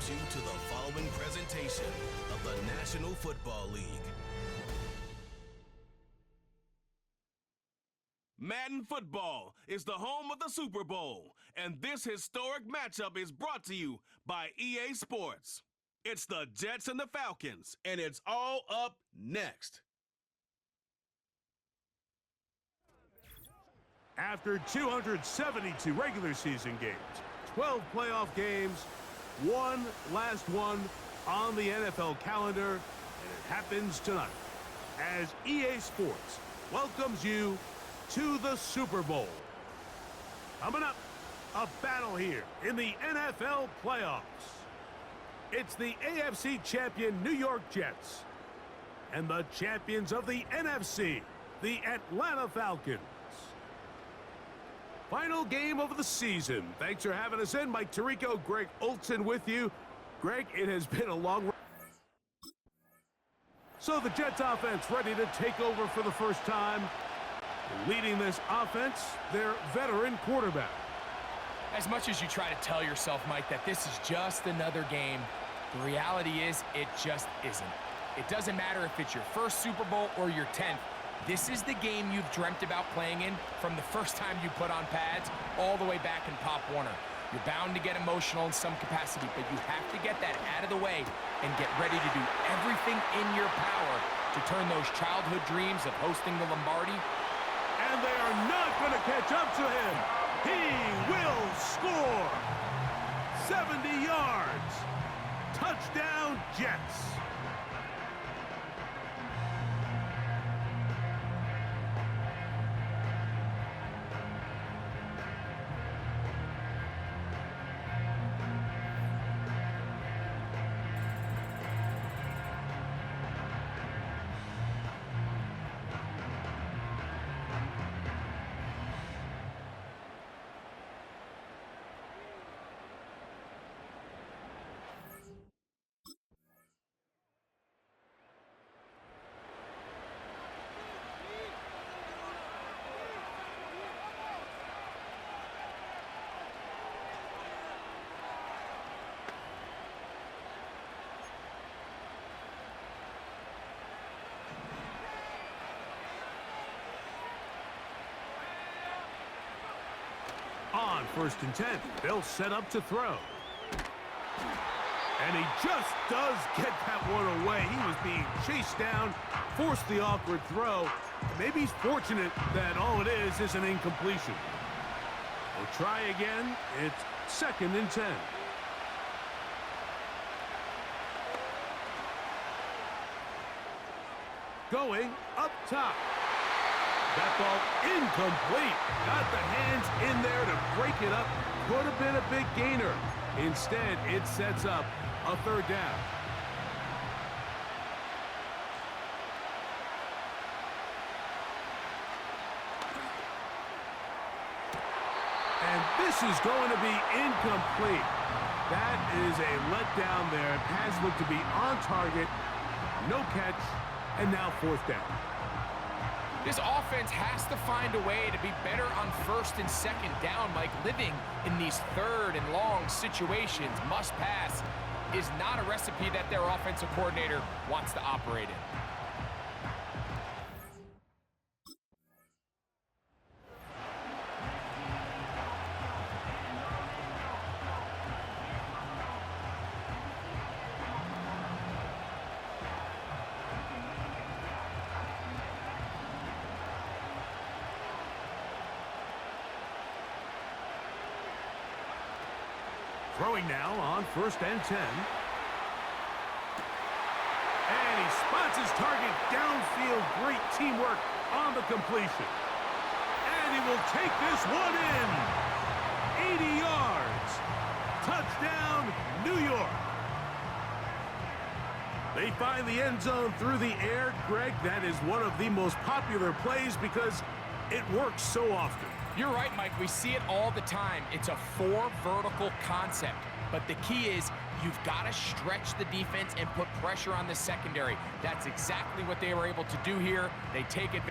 welcomes you to the following presentation of the National Football League. Madden Football is the home of the Super Bowl, and this historic matchup is brought to you by EA Sports. It's the Jets and the Falcons, and it's all up next. After 272 regular season games, 12 playoff games, one last one on the NFL calendar, and it happens tonight as EA Sports welcomes you to the Super Bowl. Coming up, a battle here in the NFL playoffs. It's the AFC champion New York Jets and the champions of the NFC, the Atlanta Falcons. Final game of the season. Thanks for having us in. Mike Tirico, Greg Olson with you. Greg, it has been a long run. So the Jets offense ready to take over for the first time. Leading this offense, their veteran quarterback. As much as you try to tell yourself, Mike, that this is just another game, the reality is it just isn't. It doesn't matter if it's your first Super Bowl or your 10th. This is the game you've dreamt about playing in from the first time you put on pads all the way back in Pop Warner. You're bound to get emotional in some capacity, but you have to get that out of the way and get ready to do everything in your power to turn those childhood dreams of hosting the Lombardi. And they are not going to catch up to him. He will score. 70 yards. Touchdown, Jets. On 1st and 10, they'll set up to throw. And he just does get that one away. He was being chased down, forced the awkward throw. Maybe he's fortunate that all it is an incompletion. We'll try again. It's 2nd and 10. Going up top. That ball incomplete. Got the hands in there to break it up. Could have been a big gainer. Instead, it sets up a 3rd down. And this is going to be incomplete. That is a letdown there. Pass looked to be on target. No catch. And now 4th down. This offense has to find a way to be better on 1st and 2nd down, Mike. Living in these 3rd and long situations, must pass, is not a recipe that their offensive coordinator wants to operate in. Throwing now on 1st and 10. And he spots his target downfield. Great teamwork on the completion. And he will take this one in. 80 yards. Touchdown, New York. They find the end zone through the air. Greg, that is one of the most popular plays because it works so often. You're right, Mike. We see it all the time. It's a 4 vertical concept. But the key is you've got to stretch the defense and put pressure on the secondary. That's exactly what they were able to do here. They take it.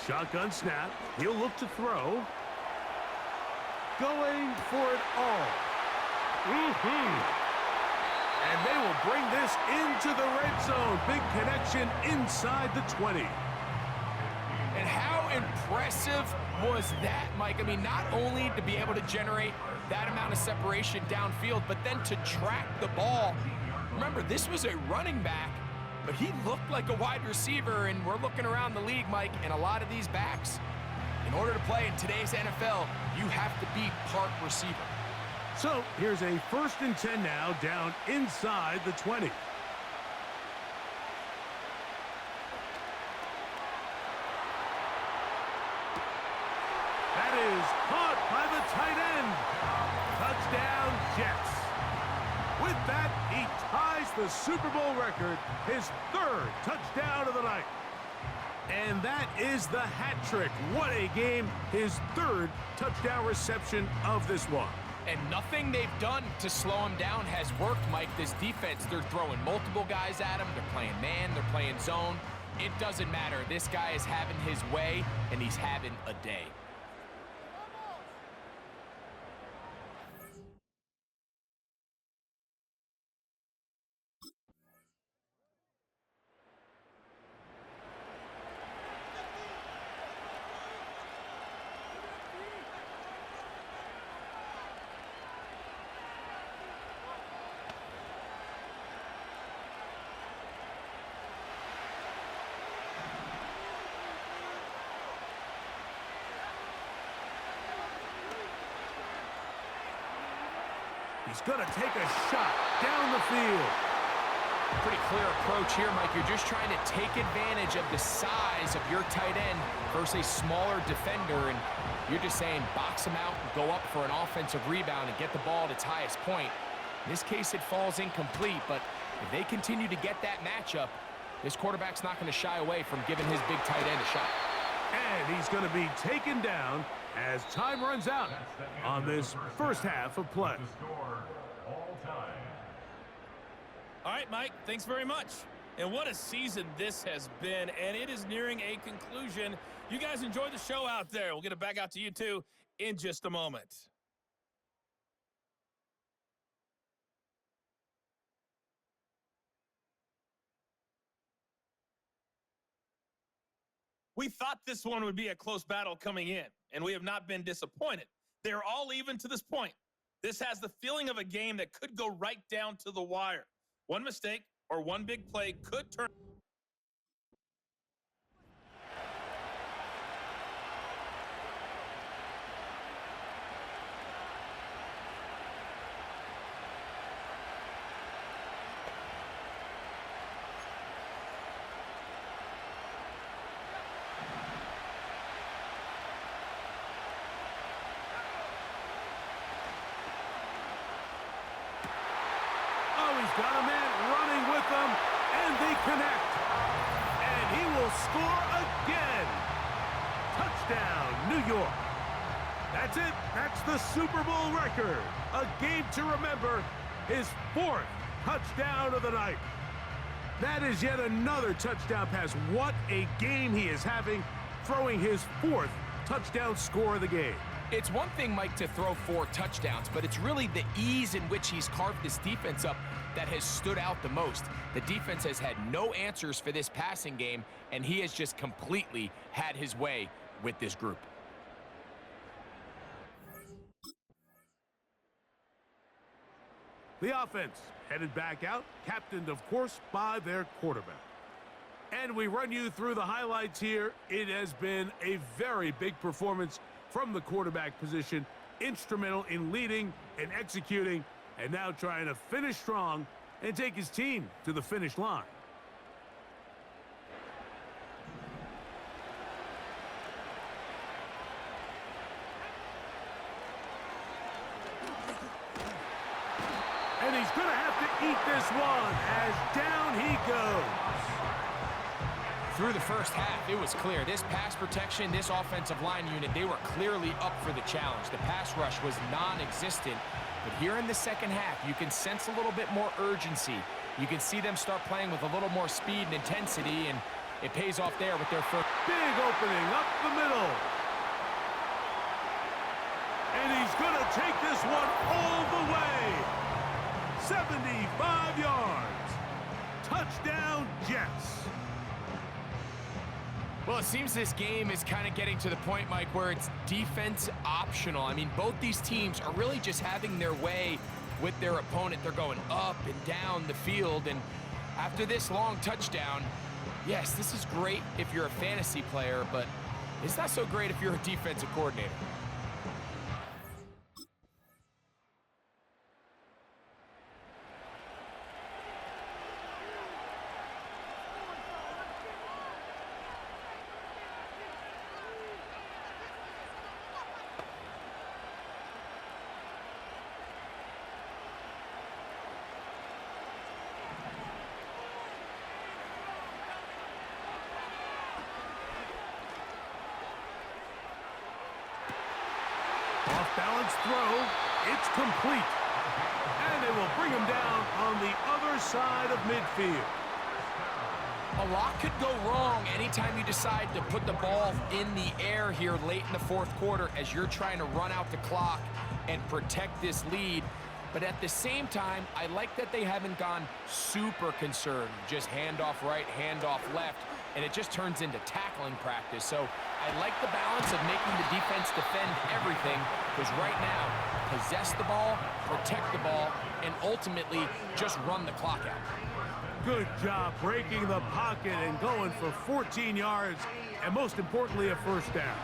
shotgun snap. He'll look to throw. Going for it all. And they will bring this into the red zone. Big connection inside the 20. And how impressive was that, Mike? I mean, not only to be able to generate that amount of separation downfield, but then to track the ball. Remember, this was a running back, but he looked like a wide receiver, and we're looking around the league, Mike, and a lot of these backs, in order to play in today's NFL, you have to be part receiver. So here's a 1st and 10 now, down inside the 20. That is caught by the tight end. Touchdown, Jets. With that, he ties the Super Bowl record, his 3rd touchdown of the night. And that is the hat trick. What a game. His 3rd touchdown reception of this one. And nothing they've done to slow him down has worked, Mike. This defense, they're throwing multiple guys at him. They're playing man, they're playing zone. It doesn't matter. This guy is having his way, and he's having a day. He's going to take a shot down the field. Pretty clear approach here, Mike. You're just trying to take advantage of the size of your tight end versus a smaller defender, and you're just saying box him out and go up for an offensive rebound and get the ball at its highest point. In this case, it falls incomplete, but if they continue to get that matchup, this quarterback's not going to shy away from giving his big tight end a shot. And he's going to be taken down as time runs out on this first half of play. All right, Mike, thanks very much. And what a season this has been, and it is nearing a conclusion. You guys enjoy the show out there. We'll get it back out to you, too, in just a moment. We thought this one would be a close battle coming in, and we have not been disappointed. They're all even to this point. This has the feeling of a game that could go right down to the wire. One mistake or one big play could turn. Got a man running with them, and they connect. And he will score again. Touchdown, New York. That's it. That's the Super Bowl record. A game to remember. His 4th touchdown of the night. That is yet another touchdown pass. What a game he is having, throwing his 4th touchdown score of the game. It's one thing, Mike, to throw 4 touchdowns, but it's really the ease in which he's carved this defense up that has stood out the most. The defense has had no answers for this passing game, and he has just completely had his way with this group. The offense headed back out, captained, of course, by their quarterback. And we run you through the highlights here. It has been a very big performance from the quarterback position, instrumental in leading and executing, and now trying to finish strong and take his team to the finish line. And he's going to have to eat this one as down he goes. Through the first half, it was clear. This pass protection, this offensive line unit, they were clearly up for the challenge. The pass rush was non-existent. But here in the second half, you can sense a little bit more urgency. You can see them start playing with a little more speed and intensity, and It pays off there with their first. Big opening up the middle. And he's going to take this one all the way. 75 yards. Touchdown, Jets. Well, it seems this game is kind of getting to the point, Mike, where it's defense optional. I mean, both these teams are really just having their way with their opponent. They're going up and down the field, and after this long touchdown, yes, this is great if you're a fantasy player, but it's not so great if you're a defensive coordinator. Off-balance throw. It's complete. And they will bring him down on the other side of midfield. A lot could go wrong anytime you decide to put the ball in the air here late in the fourth quarter as you're trying to run out the clock and protect this lead. But at the same time, I like that they haven't gone super conservative, just handoff right, handoff left, and it just turns into tackling practice. So I like the balance of making the defense defend everything, because right now, possess the ball, protect the ball, and ultimately just run the clock out. Good job breaking the pocket and going for 14 yards, and most importantly, a first down.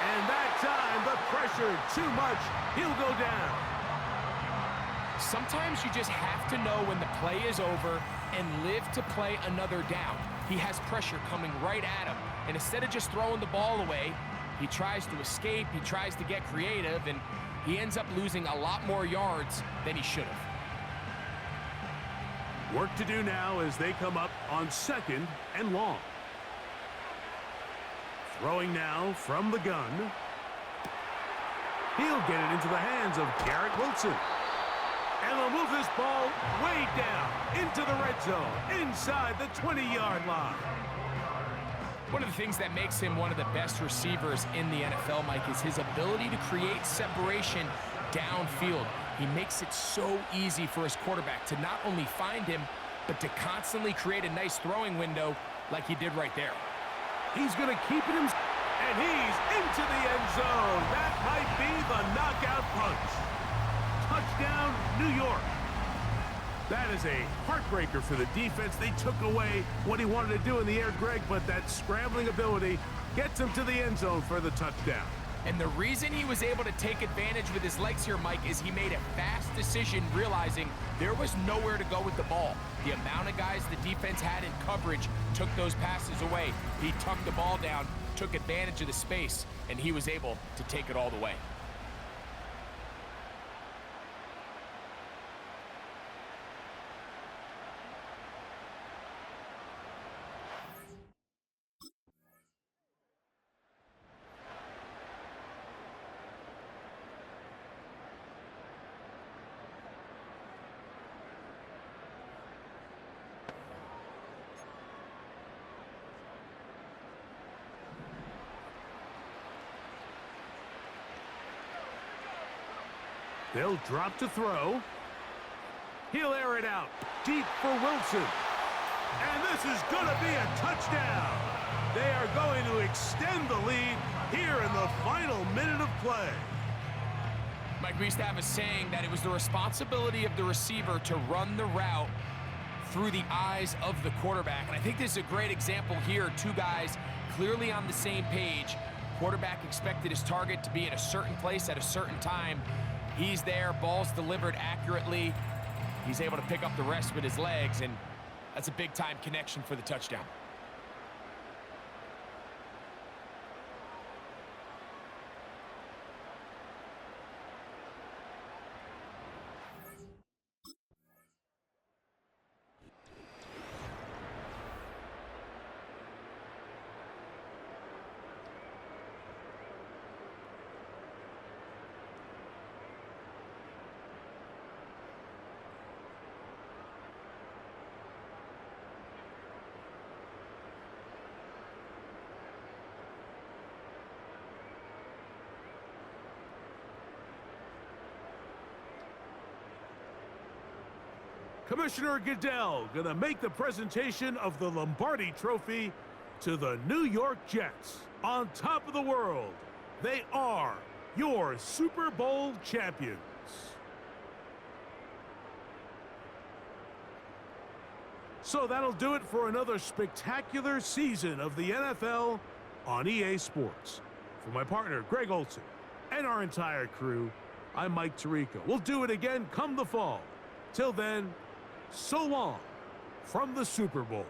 And that time, the pressure too much. He'll go down. Sometimes you just have to know when the play is over and live to play another down. He has pressure coming right at him, and instead of just throwing the ball away, he tries to escape, he tries to get creative, and he ends up losing a lot more yards than he should have. Work to do now as they come up on 2nd and long. Throwing now from the gun. He'll get it into the hands of Garrett Wilson. And they'll move this ball way down into the red zone, inside the 20-yard line. One of the things that makes him one of the best receivers in the NFL, Mike, is his ability to create separation downfield. He makes it so easy for his quarterback to not only find him, but to constantly create a nice throwing window like he did right there. He's going to keep it himself, and he's into the end zone. That might be the knockout punch. Touchdown, New York. That is a heartbreaker for the defense. They took away what he wanted to do in the air, Greg, but that scrambling ability gets him to the end zone for the touchdown. And the reason he was able to take advantage with his legs here, Mike, is he made a fast decision realizing there was nowhere to go with the ball. The amount of guys the defense had in coverage took those passes away. He tucked the ball down, took advantage of the space, and he was able to take it all the way. They'll drop to throw. He'll air it out deep for Wilson. And this is going to be a touchdown. They are going to extend the lead here in the final minute of play. Mike, we used to have a saying that it was the responsibility of the receiver to run the route through the eyes of the quarterback. And I think this is a great example here. Two guys clearly on the same page. Quarterback expected his target to be at a certain place at a certain time. He's there, ball's delivered accurately. He's able to pick up the rest with his legs, and that's a big-time connection for the touchdown. Commissioner Goodell gonna make the presentation of the Lombardi Trophy to the New York Jets. On top of the world, they are your Super Bowl champions. So that'll do it for another spectacular season of the NFL on EA Sports. For my partner, Greg Olson, and our entire crew, I'm Mike Tirico. We'll do it again come the fall. Till then, so long from the Super Bowl.